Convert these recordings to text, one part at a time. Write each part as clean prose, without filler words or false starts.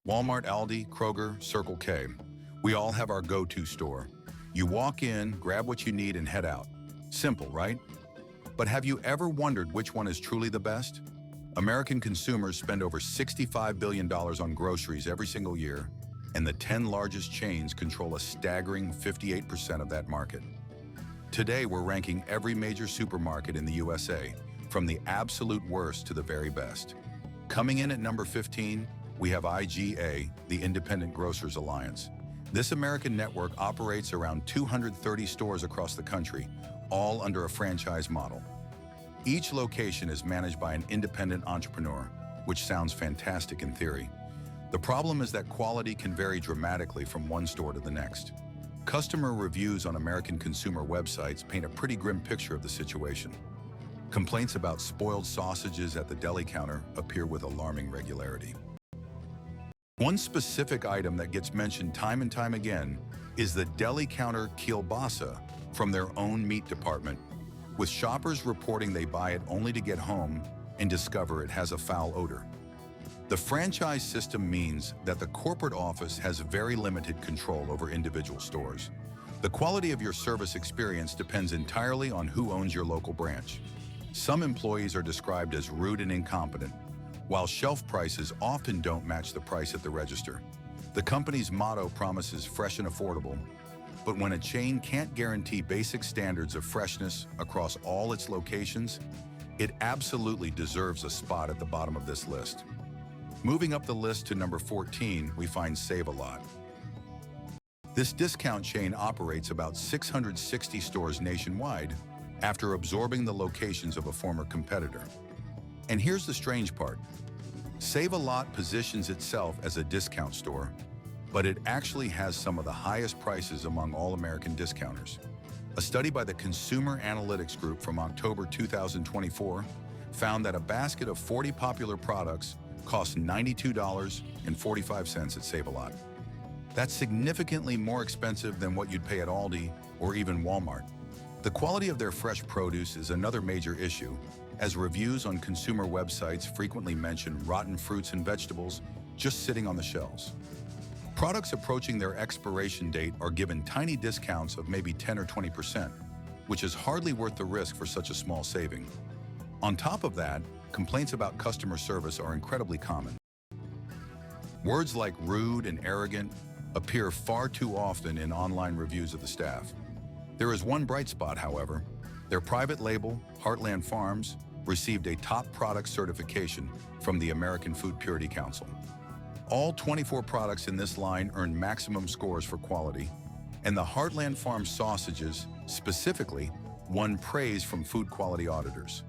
Walmart, Aldi, Kroger, Circle K. We all have our go-to store. You walk in, grab what you need, and head out. Simple, right? But have you ever wondered which one is truly the best? American consumers spend over $65 billion on groceries every single year, and the 10 largest chains control a staggering 58% of that market. Today, we're ranking every major supermarket in the USA, from the absolute worst to the very best. Coming in at number 15, we have IGA, the Independent Grocers Alliance. This American network operates around 230 stores across the country, all under a franchise model. Each location is managed by an independent entrepreneur, which sounds fantastic in theory. The problem is that quality can vary dramatically from one store to the next. Customer reviews on American consumer websites paint a pretty grim picture of the situation. Complaints about spoiled sausages at the deli counter appear with alarming regularity. One specific item that gets mentioned time and time again is the deli counter kielbasa from their own meat department, with shoppers reporting they buy it only to get home and discover it has a foul odor. The franchise system means that the corporate office has very limited control over individual stores. The quality of your service experience depends entirely on who owns your local branch. Some employees are described as rude and incompetent, while shelf prices often don't match the price at the register. The company's motto promises fresh and affordable, but when a chain can't guarantee basic standards of freshness across all its locations, it absolutely deserves a spot at the bottom of this list. Moving up the list to number 14, we find Save-A-Lot. This discount chain operates about 660 stores nationwide after absorbing the locations of a former competitor. And here's the strange part. Save-A-Lot positions itself as a discount store, but it actually has some of the highest prices among all American discounters. A study by the Consumer Analytics Group from October 2024 found that a basket of 40 popular products costs $92.45 at Save-A-Lot. That's significantly more expensive than what you'd pay at Aldi or even Walmart. The quality of their fresh produce is another major issue, as reviews on consumer websites frequently mention rotten fruits and vegetables just sitting on the shelves. Products approaching their expiration date are given tiny discounts of maybe 10 or 20%, which is hardly worth the risk for such a small saving. On top of that, complaints about customer service are incredibly common. Words like rude and arrogant appear far too often in online reviews of the staff. There is one bright spot, however. Their private label, Heartland Farms, received a top product certification from the American Food Purity Council. All 24 products in this line earned maximum scores for quality, and the Heartland Farms sausages, specifically, won praise from food quality auditors.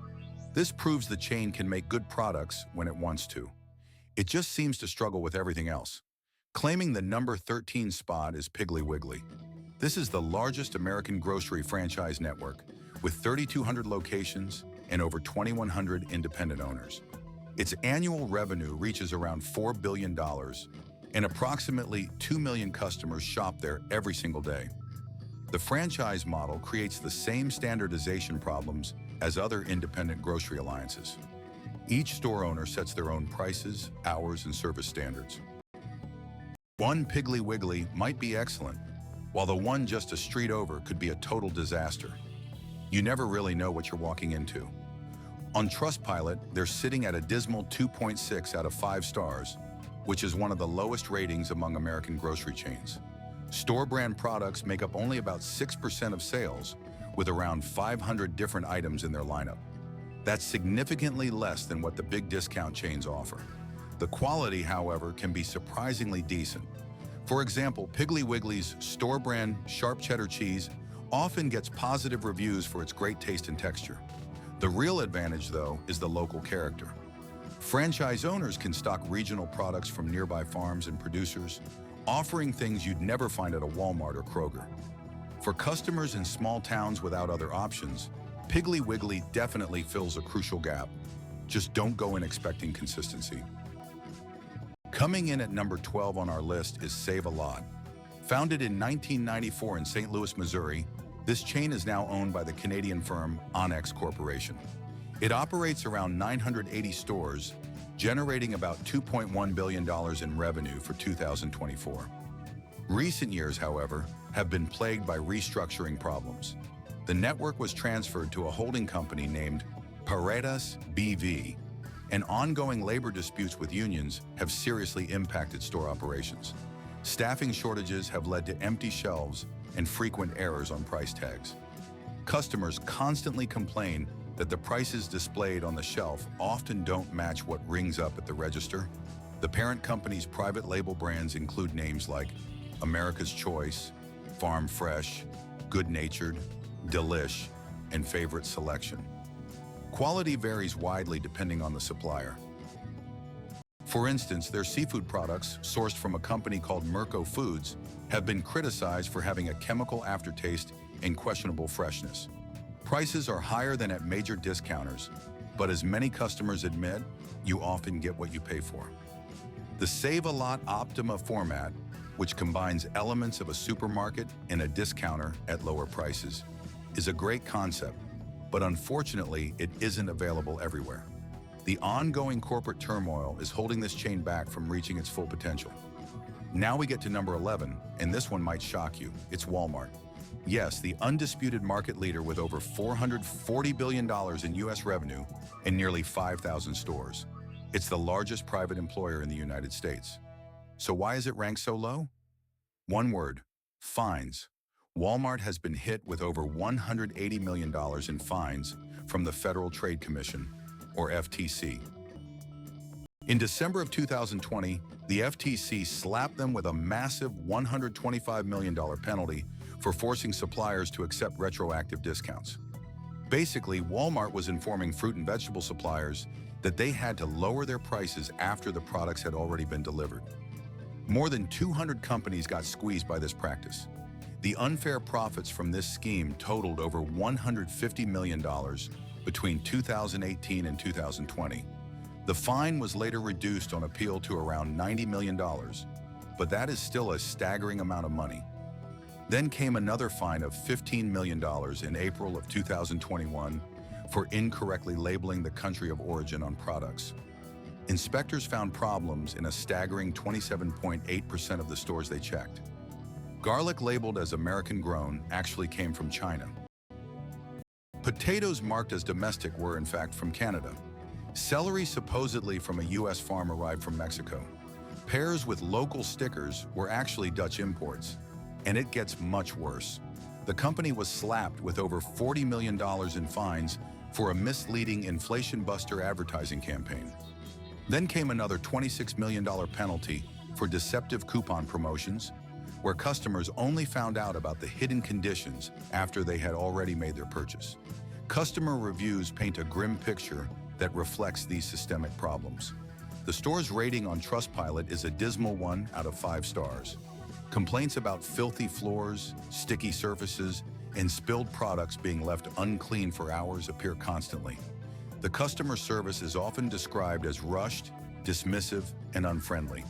This proves the chain can make good products when it wants to. It just seems to struggle with everything else. Claiming the number 13 spot is Piggly Wiggly. This is the largest American grocery franchise network, with 3,200 locations and over 2,100 independent owners. Its annual revenue reaches around $4 billion, and approximately 2 million customers shop there every single day. The franchise model creates the same standardization problems as other independent grocery alliances. Each store owner sets their own prices, hours, and service standards. One Piggly Wiggly might be excellent, while the one just a street over could be a total disaster. You never really know what you're walking into. On Trustpilot, they're sitting at a dismal 2.6 out of 5 stars, which is one of the lowest ratings among American grocery chains. Store brand products make up only about 6% of sales, with around 500 different items in their lineup. That's significantly less than what the big discount chains offer. The quality, however, can be surprisingly decent. For example, Piggly Wiggly's store brand sharp cheddar cheese often gets positive reviews for its great taste and texture. The real advantage, though, is the local character. Franchise owners can stock regional products from nearby farms and producers, offering things you'd never find at a Walmart or Kroger. For customers in small towns without other options, Piggly Wiggly definitely fills a crucial gap. Just don't go in expecting consistency. Coming in at number 12 on our list is Save-A-Lot. Founded in 1994 in St. Louis, Missouri, this chain is now owned by the Canadian firm Onyx Corporation. It operates around 980 stores, generating about $2.1 billion in revenue for 2024. Recent years, however, have been plagued by restructuring problems. The network was transferred to a holding company named Paredes BV, and ongoing labor disputes with unions have seriously impacted store operations. Staffing shortages have led to empty shelves and frequent errors on price tags. Customers constantly complain that the prices displayed on the shelf often don't match what rings up at the register. The parent company's private label brands include names like America's Choice, Farm Fresh, Good Natured, Delish, and Favorite Selection. Quality varies widely depending on the supplier. For instance, their seafood products, sourced from a company called Merco Foods, have been criticized for having a chemical aftertaste and questionable freshness. Prices are higher than at major discounters, but as many customers admit, you often get what you pay for. The Save-A-Lot Optima format, which combines elements of a supermarket and a discounter at lower prices, is a great concept, but unfortunately, it isn't available everywhere. The ongoing corporate turmoil is holding this chain back from reaching its full potential. Now we get to number 11, and this one might shock you. It's Walmart. Yes, the undisputed market leader with over $440 billion in U.S. revenue and nearly 5,000 stores. It's the largest private employer in the United States. So why is it ranked so low? One word: fines. Walmart has been hit with over $180 million in fines from the Federal Trade Commission, or FTC. In December of 2020, the FTC slapped them with a massive $125 million penalty for forcing suppliers to accept retroactive discounts. Basically, Walmart was informing fruit and vegetable suppliers that they had to lower their prices after the products had already been delivered. More than 200 companies got squeezed by this practice. The unfair profits from this scheme totaled over $150 million between 2018 and 2020. The fine was later reduced on appeal to around $90 million, but that is still a staggering amount of money. Then came another fine of $15 million in April of 2021 for incorrectly labeling the country of origin on products. Inspectors found problems in a staggering 27.8% of the stores they checked. Garlic labeled as American grown actually came from China. Potatoes marked as domestic were in fact from Canada. Celery supposedly from a U.S. farm arrived from Mexico. Pears with local stickers were actually Dutch imports. And it gets much worse. The company was slapped with over $40 million in fines for a misleading inflation buster advertising campaign. Then came another $26 million penalty for deceptive coupon promotions, where customers only found out about the hidden conditions after they had already made their purchase. Customer reviews paint a grim picture that reflects these systemic problems. The store's rating on Trustpilot is a dismal 1 out of 5 stars. Complaints about filthy floors, sticky surfaces, and spilled products being left unclean for hours appear constantly. The customer service is often described as rushed, dismissive, and unfriendly.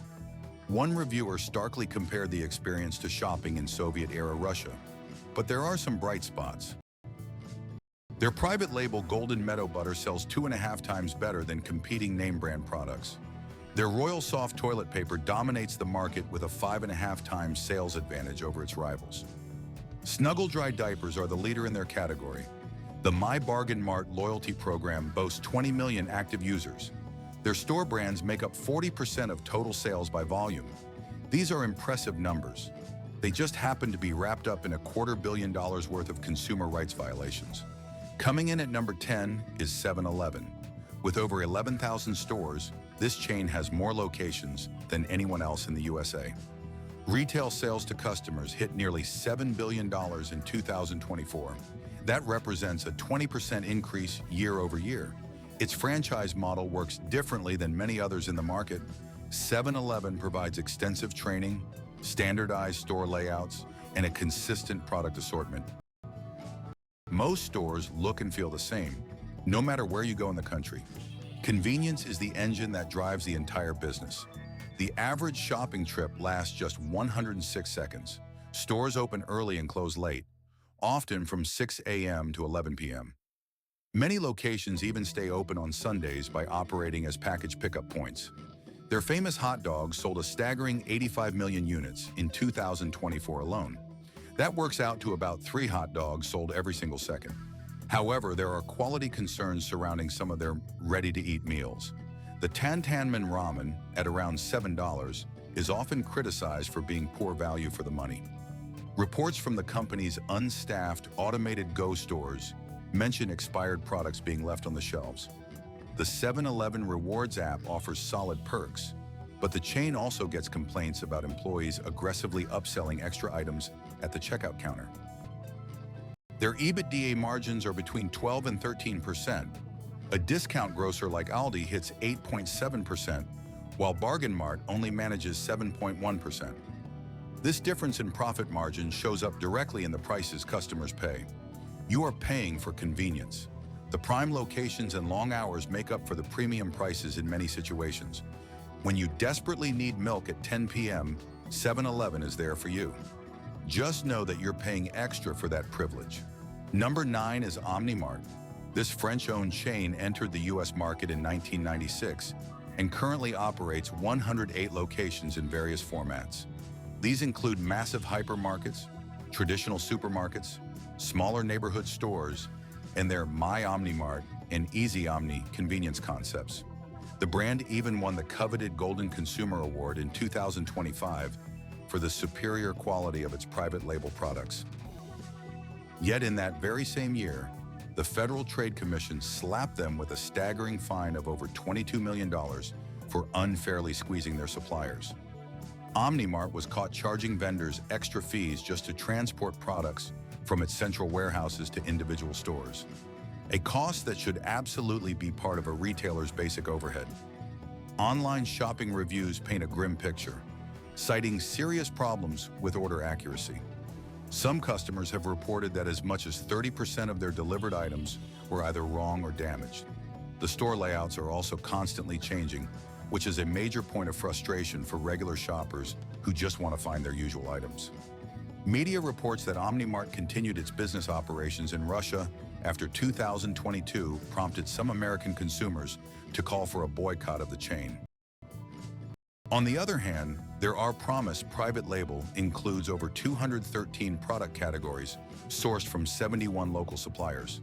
One reviewer starkly compared the experience to shopping in Soviet-era Russia. But there are some bright spots. Their private label Golden Meadow Butter sells 2.5 times better than competing name brand products. Their Royal Soft toilet paper dominates the market with a 5.5 times sales advantage over its rivals. Snuggle Dry diapers are the leader in their category. The My Bargain Mart loyalty program boasts 20 million active users. Their store brands make up 40% of total sales by volume. These are impressive numbers. They just happen to be wrapped up in $250 million worth of consumer rights violations. Coming in at number 10 is 7-Eleven. With over 11,000 stores, this chain has more locations than anyone else in the USA. Retail sales to customers hit nearly $7 billion in 2024. That represents a 20% increase year over year. Its franchise model works differently than many others in the market. 7-Eleven provides extensive training, standardized store layouts, and a consistent product assortment. Most stores look and feel the same, no matter where you go in the country. Convenience is the engine that drives the entire business. The average shopping trip lasts just 106 seconds. Stores open early and close late, often from 6 a.m. to 11 p.m. Many locations even stay open on Sundays by operating as package pickup points. Their famous hot dogs sold a staggering 85 million units in 2024 alone. That works out to about 3 hot dogs sold every single second. However, there are quality concerns surrounding some of their ready-to-eat meals. The Tantanmen ramen, at around $7, is often criticized for being poor value for the money. Reports from the company's unstaffed, automated Go stores mention expired products being left on the shelves. The 7-Eleven Rewards app offers solid perks, but the chain also gets complaints about employees aggressively upselling extra items at the checkout counter. Their EBITDA margins are between 12 and 13%. A discount grocer like Aldi hits 8.7%, while Bargain Mart only manages 7.1%. This difference in profit margin shows up directly in the prices customers pay. You are paying for convenience. The prime locations and long hours make up for the premium prices in many situations. When you desperately need milk at 10 p.m., 7-Eleven is there for you. Just know that you're paying extra for that privilege. Number 9 is Omnimart. This French-owned chain entered the U.S. market in 1996 and currently operates 108 locations in various formats. These include massive hypermarkets, traditional supermarkets, smaller neighborhood stores, and their My Omnimart and Easy Omni convenience concepts. The brand even won the coveted Golden Consumer Award in 2025 for the superior quality of its private label products. Yet in that very same year, the Federal Trade Commission slapped them with a staggering fine of over $22 million for unfairly squeezing their suppliers. Omnimart was caught charging vendors extra fees just to transport products from its central warehouses to individual stores, a cost that should absolutely be part of a retailer's basic overhead. Online shopping reviews paint a grim picture, citing serious problems with order accuracy. Some customers have reported that as much as 30% of their delivered items were either wrong or damaged. The store layouts are also constantly changing, which is a major point of frustration for regular shoppers who just want to find their usual items. Media reports that Omnimart continued its business operations in Russia after 2022 prompted some American consumers to call for a boycott of the chain. On the other hand, their Our Promise private label includes over 213 product categories sourced from 71 local suppliers.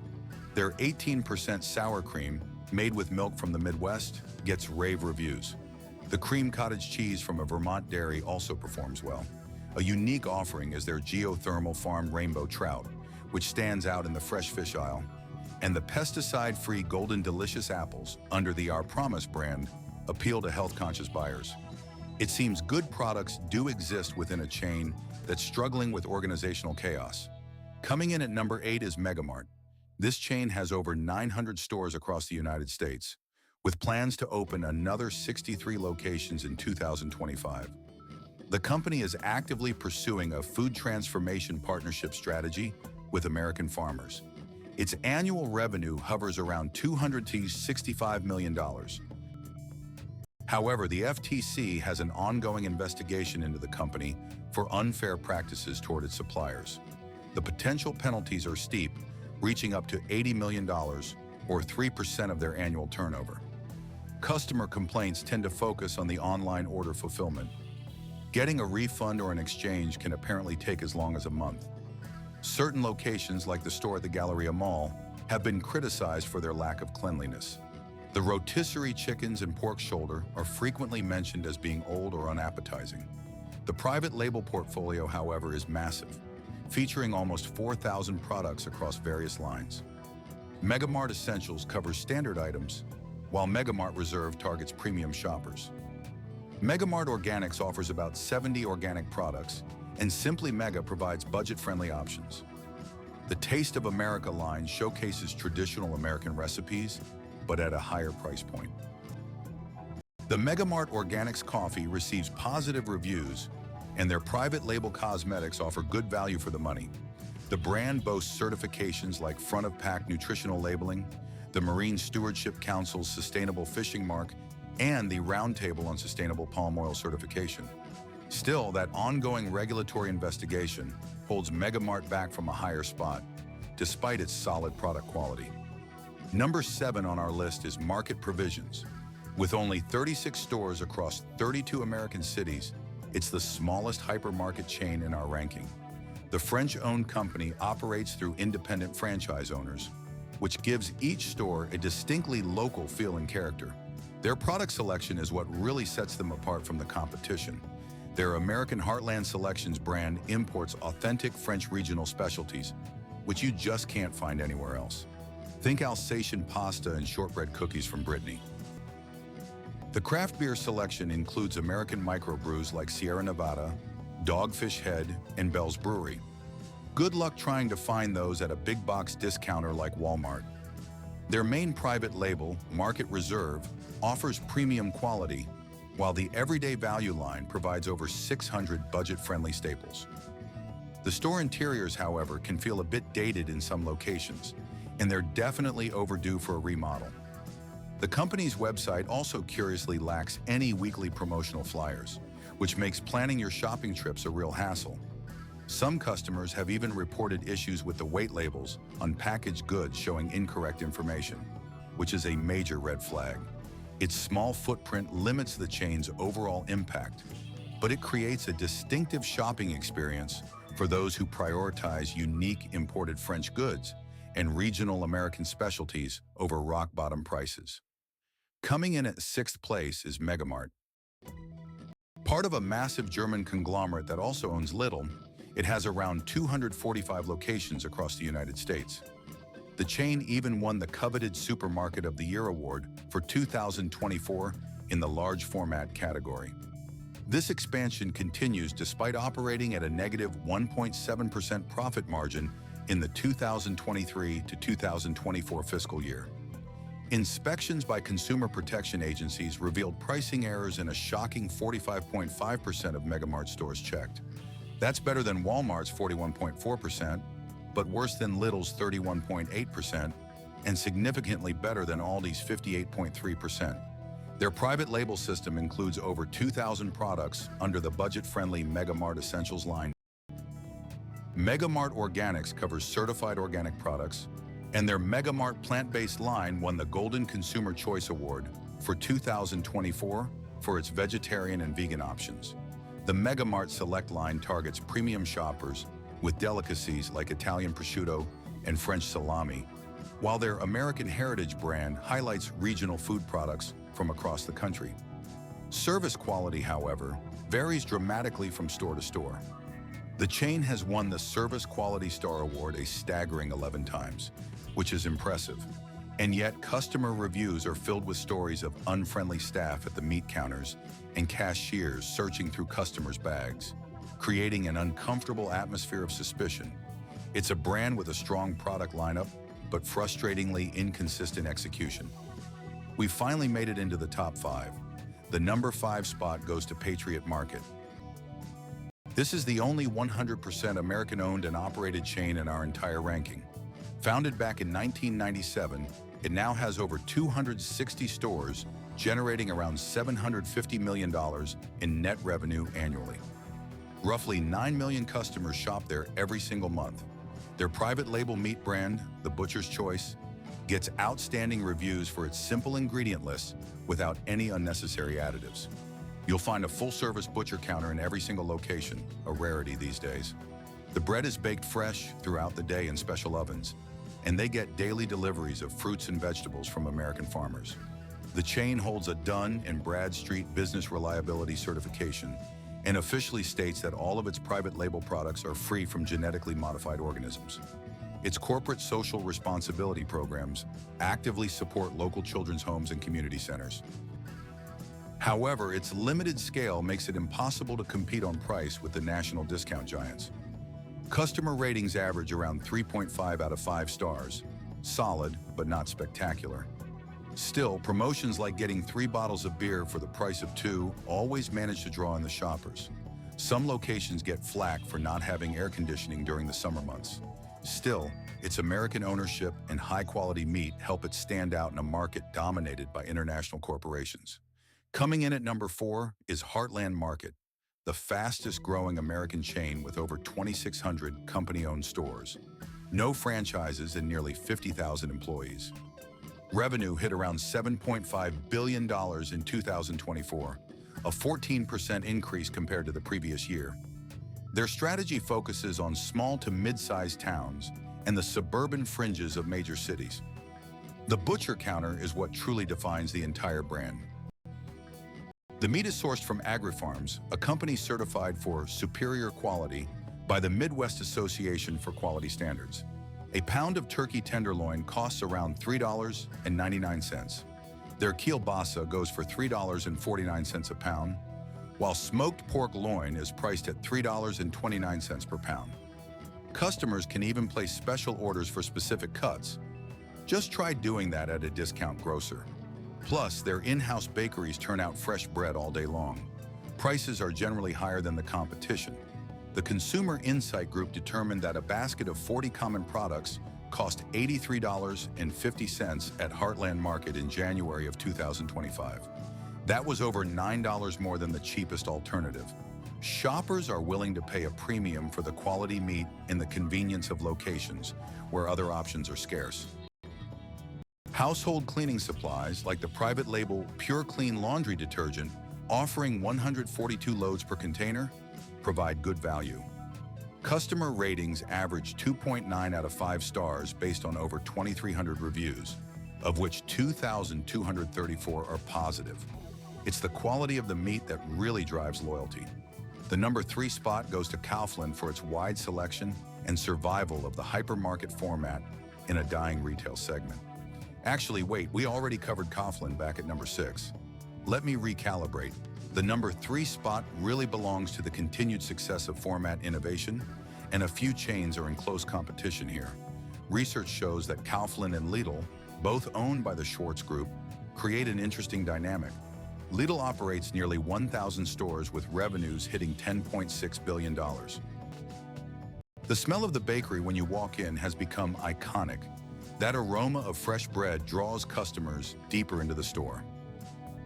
Their 18% sour cream, made with milk from the Midwest, gets rave reviews. The cream cottage cheese from a Vermont dairy also performs well. A unique offering is their geothermal farmed rainbow trout, which stands out in the fresh fish aisle, and the pesticide-free Golden Delicious apples under the Our Promise brand appeal to health-conscious buyers. It seems good products do exist within a chain that's struggling with organizational chaos. Coming in at number 8 is Megamart. This chain has over 900 stores across the United States, with plans to open another 63 locations in 2025. The company is actively pursuing a food transformation partnership strategy with American farmers. Its annual revenue hovers around $200 to $65 million. However, the FTC has an ongoing investigation into the company for unfair practices toward its suppliers. The potential penalties are steep, reaching up to $80 million, or 3% of their annual turnover. Customer complaints tend to focus on the online order fulfillment. Getting a refund or an exchange can apparently take as long as a month. Certain locations, like the store at the Galleria Mall, have been criticized for their lack of cleanliness. The rotisserie chickens and pork shoulder are frequently mentioned as being old or unappetizing. The private label portfolio, however, is massive, featuring almost 4,000 products across various lines. Megamart Essentials covers standard items, while Megamart Reserve targets premium shoppers. Megamart Organics offers about 70 organic products, and Simply Mega provides budget-friendly options. The Taste of America line showcases traditional American recipes, but at a higher price point. The Megamart Organics coffee receives positive reviews, and their private label cosmetics offer good value for the money. The brand boasts certifications like front-of-pack nutritional labeling, the Marine Stewardship Council's Sustainable Fishing Mark, and the Roundtable on Sustainable Palm Oil certification. Still, that ongoing regulatory investigation holds Megamart back from a higher spot, despite its solid product quality. Number 7 on our list is Market Provisions. With only 36 stores across 32 American cities, it's the smallest hypermarket chain in our ranking. The French-owned company operates through independent franchise owners, which gives each store a distinctly local feel and character. Their product selection is what really sets them apart from the competition. Their American Heartland Selections brand imports authentic French regional specialties, which you just can't find anywhere else. Think Alsatian pasta and shortbread cookies from Brittany. The craft beer selection includes American microbrews like Sierra Nevada, Dogfish Head, and Bell's Brewery. Good luck trying to find those at a big box discounter like Walmart. Their main private label, Market Reserve, offers premium quality, while the Everyday Value line provides over 600 budget-friendly staples. The store interiors, however, can feel a bit dated in some locations, and they're definitely overdue for a remodel. The company's website also curiously lacks any weekly promotional flyers, which makes planning your shopping trips a real hassle. Some customers have even reported issues with the weight labels on packaged goods showing incorrect information, which is a major red flag. Its small footprint limits the chain's overall impact, but it creates a distinctive shopping experience for those who prioritize unique imported French goods and regional American specialties over rock-bottom prices. Coming in at 6th place is Megamart. Part of a massive German conglomerate that also owns Lidl, it has around 245 locations across the United States. The chain even won the coveted Supermarket of the Year award for 2024 in the large format category. This expansion continues despite operating at a negative 1.7% profit margin in the 2023 to 2024 fiscal year. Inspections by consumer protection agencies revealed pricing errors in a shocking 45.5% of Megamart stores checked. That's better than Walmart's 41.4%, but worse than Lidl's 31.8%, and significantly better than Aldi's 58.3%. Their private label system includes over 2,000 products under the budget-friendly Megamart Essentials line. Megamart Organics covers certified organic products, and their Megamart plant-based line won the Golden Consumer Choice Award for 2024 for its vegetarian and vegan options. The Megamart Select line targets premium shoppers with delicacies like Italian prosciutto and French salami, while their American Heritage brand highlights regional food products from across the country. Service quality, however, varies dramatically from store to store. The chain has won the Service Quality Star Award a staggering 11 times, which is impressive. And yet, customer reviews are filled with stories of unfriendly staff at the meat counters and cashiers searching through customers' bags, creating an uncomfortable atmosphere of suspicion. It's a brand with a strong product lineup, but frustratingly inconsistent execution. We finally made it into the top 5. The number 5 spot goes to Patriot Market. This is the only 100% American-owned and operated chain in our entire ranking. Founded back in 1997, it now has over 260 stores, generating around $750 million in net revenue annually. Roughly 9 million customers shop there every single month. Their private label meat brand, The Butcher's Choice, gets outstanding reviews for its simple ingredient list without any unnecessary additives. You'll find a full-service butcher counter in every single location, a rarity these days. The bread is baked fresh throughout the day in special ovens, and they get daily deliveries of fruits and vegetables from American farmers. The chain holds a Dun & Bradstreet Business Reliability Certification and officially states that all of its private label products are free from genetically modified organisms. Its corporate social responsibility programs actively support local children's homes and community centers. However, its limited scale makes it impossible to compete on price with the national discount giants. Customer ratings average around 3.5 out of 5 stars, solid but not spectacular. Still, promotions like getting 3 bottles of beer for the price of 2 always manage to draw in the shoppers. Some locations get flack for not having air conditioning during the summer months. Still, its American ownership and high-quality meat help it stand out in a market dominated by international corporations. Coming in at number 4 is Heartland Market, the fastest-growing American chain with over 2,600 company-owned stores, no franchises, and nearly 50,000 employees. Revenue hit around $7.5 billion in 2024, a 14% increase compared to the previous year. Their strategy focuses on small to mid-sized towns and the suburban fringes of major cities. The butcher counter is what truly defines the entire brand. The meat is sourced from AgriFarms, a company certified for superior quality by the Midwest Association for Quality Standards. A pound of turkey tenderloin costs around $3.99. Their kielbasa goes for $3.49 a pound, while smoked pork loin is priced at $3.29 per pound. Customers can even place special orders for specific cuts. Just try doing that at a discount grocer. Plus, their in-house bakeries turn out fresh bread all day long. Prices are generally higher than the competition. The Consumer Insight Group determined that a basket of 40 common products cost $83.50 at Heartland Market in January of 2025. That was over $9 more than the cheapest alternative. Shoppers are willing to pay a premium for the quality meat and the convenience of locations where other options are scarce. Household cleaning supplies like the private label Pure Clean laundry detergent, offering 142 loads per container, provide good value. Customer ratings average 2.9 out of 5 stars based on over 2,300 reviews, of which 2,234 are positive. It's the quality of the meat that really drives loyalty. The number 3 spot goes to Kaufland for its wide selection and survival of the hypermarket format in a dying retail segment. Actually, wait, we already covered Kaufland back at number 6. Let me recalibrate. The number 3 spot really belongs to the continued success of format innovation, and a few chains are in close competition here. Research shows that Kaufland and Lidl, both owned by the Schwartz Group, create an interesting dynamic. Lidl operates nearly 1,000 stores with revenues hitting $10.6 billion. The smell of the bakery when you walk in has become iconic. That aroma of fresh bread draws customers deeper into the store.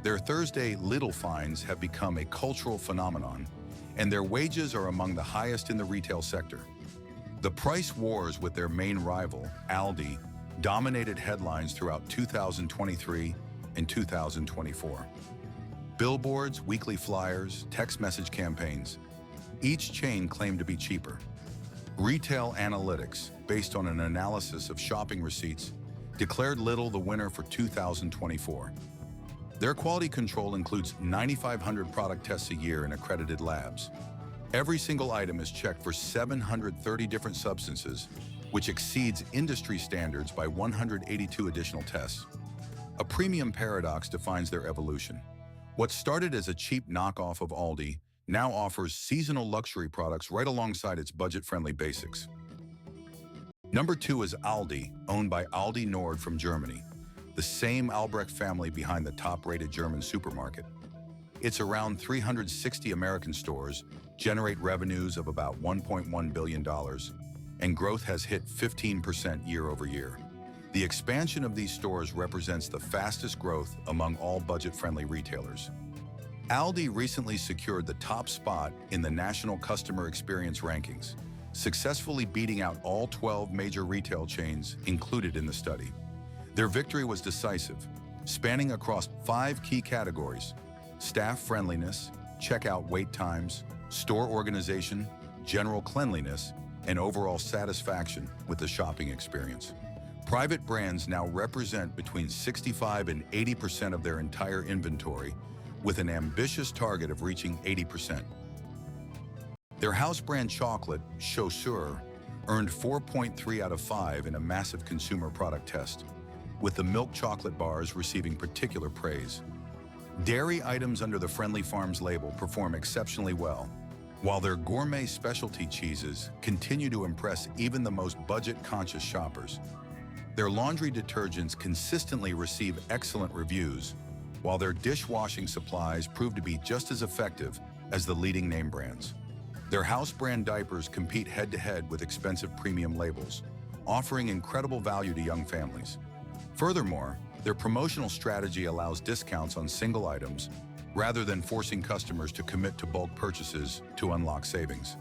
Their Thursday Lidl finds have become a cultural phenomenon, and their wages are among the highest in the retail sector. The price wars with their main rival, Aldi, dominated headlines throughout 2023 and 2024. Billboards, weekly flyers, text message campaigns, each chain claimed to be cheaper. Retail analytics, based on an analysis of shopping receipts, declared Lidl the winner for 2024. Their quality control includes 9,500 product tests a year in accredited labs. Every single item is checked for 730 different substances, which exceeds industry standards by 182 additional tests. A premium paradox defines their evolution. What started as a cheap knockoff of Aldi now offers seasonal luxury products right alongside its budget-friendly basics. Number 2 is Aldi, owned by Aldi Nord from Germany, the same Albrecht family behind the top-rated German supermarket. Its around 360 American stores generate revenues of about $1.1 billion, and growth has hit 15% year over year. The expansion of these stores represents the fastest growth among all budget-friendly retailers. Aldi recently secured the top spot in the National Customer Experience Rankings, successfully beating out all 12 major retail chains included in the study. Their victory was decisive, spanning across 5 key categories: staff friendliness, checkout wait times, store organization, general cleanliness, and overall satisfaction with the shopping experience. Private brands now represent between 65 and 80% of their entire inventory, with an ambitious target of reaching 80%. Their house brand chocolate, Chaussure, earned 4.3 out of 5 in a massive consumer product test, with the milk chocolate bars receiving particular praise. Dairy items under the Friendly Farms label perform exceptionally well, while their gourmet specialty cheeses continue to impress even the most budget-conscious shoppers. Their laundry detergents consistently receive excellent reviews, while their dishwashing supplies prove to be just as effective as the leading name brands. Their house brand diapers compete head-to-head with expensive premium labels, offering incredible value to young families. Furthermore, their promotional strategy allows discounts on single items rather than forcing customers to commit to bulk purchases to unlock savings.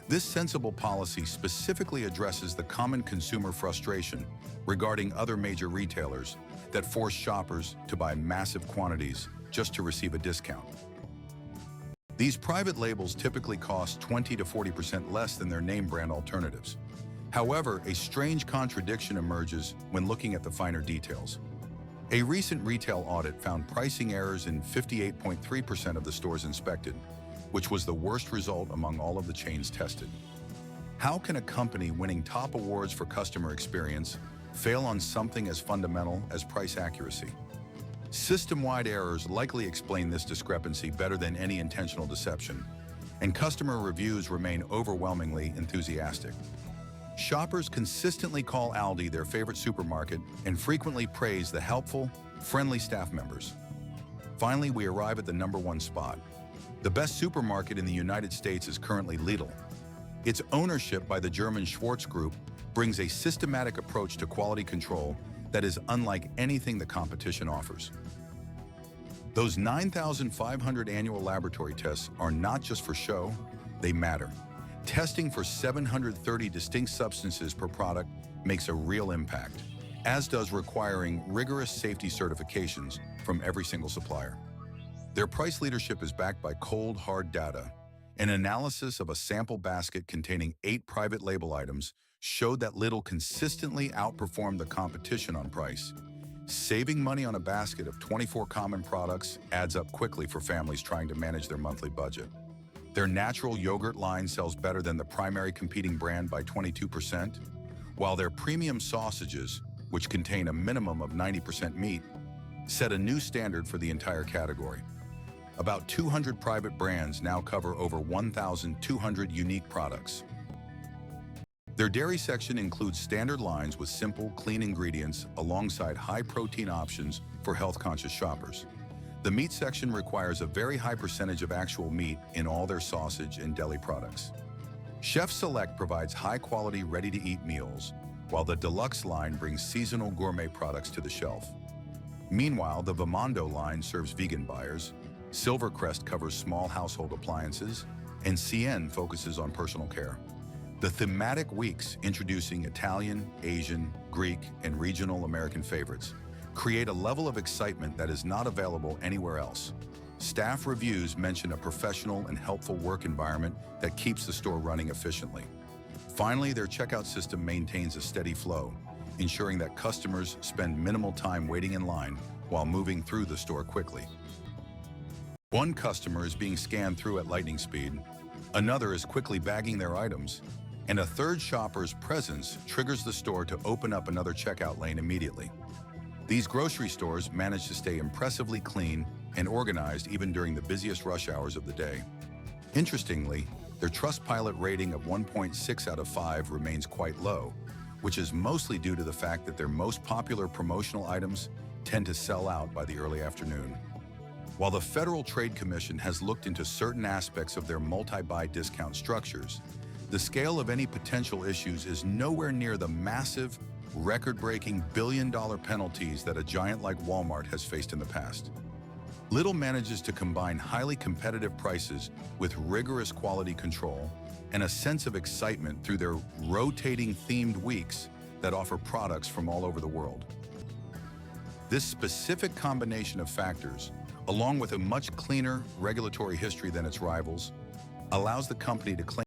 This sensible policy specifically addresses the common consumer frustration regarding other major retailers that force shoppers to buy massive quantities just to receive a discount. These private labels typically cost 20 to 40% less than their name brand alternatives. However, a strange contradiction emerges when looking at the finer details. A recent retail audit found pricing errors in 58.3% of the stores inspected, which was the worst result among all of the chains tested. How can a company winning top awards for customer experience fail on something as fundamental as price accuracy? System-wide errors likely explain this discrepancy better than any intentional deception, and customer reviews remain overwhelmingly enthusiastic. Shoppers consistently call Aldi their favorite supermarket and frequently praise the helpful, friendly staff members. Finally, we arrive at the #1 spot. The best supermarket in the United States is currently Lidl. Its ownership by the German Schwarz Group brings a systematic approach to quality control that is unlike anything the competition offers. Those 9,500 annual laboratory tests are not just for show, they matter. Testing for 730 distinct substances per product makes a real impact, as does requiring rigorous safety certifications from every single supplier. Their price leadership is backed by cold, hard data. An analysis of a sample basket containing 8 private label items showed that Lidl consistently outperformed the competition on price. Saving money on a basket of 24 common products adds up quickly for families trying to manage their monthly budget. Their natural yogurt line sells better than the primary competing brand by 22%, while their premium sausages, which contain a minimum of 90% meat, set a new standard for the entire category. About 200 private brands now cover over 1,200 unique products. Their dairy section includes standard lines with simple, clean ingredients alongside high-protein options for health-conscious shoppers. The meat section requires a very high percentage of actual meat in all their sausage and deli products. Chef Select provides high-quality, ready-to-eat meals, while the Deluxe line brings seasonal gourmet products to the shelf. Meanwhile, the Vimondo line serves vegan buyers, Silvercrest covers small household appliances, and CN focuses on personal care. The thematic weeks introducing Italian, Asian, Greek, and regional American favorites create a level of excitement that is not available anywhere else. Staff reviews mention a professional and helpful work environment that keeps the store running efficiently. Finally, their checkout system maintains a steady flow, ensuring that customers spend minimal time waiting in line while moving through the store quickly. One customer is being scanned through at lightning speed, another is quickly bagging their items, and a third shopper's presence triggers the store to open up another checkout lane immediately. These grocery stores manage to stay impressively clean and organized even during the busiest rush hours of the day. Interestingly, their Trustpilot rating of 1.6 out of 5 remains quite low, which is mostly due to the fact that their most popular promotional items tend to sell out by the early afternoon. While the Federal Trade Commission has looked into certain aspects of their multi-buy discount structures, the scale of any potential issues is nowhere near the massive, record-breaking billion-dollar penalties that a giant like Walmart has faced in the past. Lidl manages to combine highly competitive prices with rigorous quality control and a sense of excitement through their rotating themed weeks that offer products from all over the world. This specific combination of factors, along with a much cleaner regulatory history than its rivals, allows the company to claim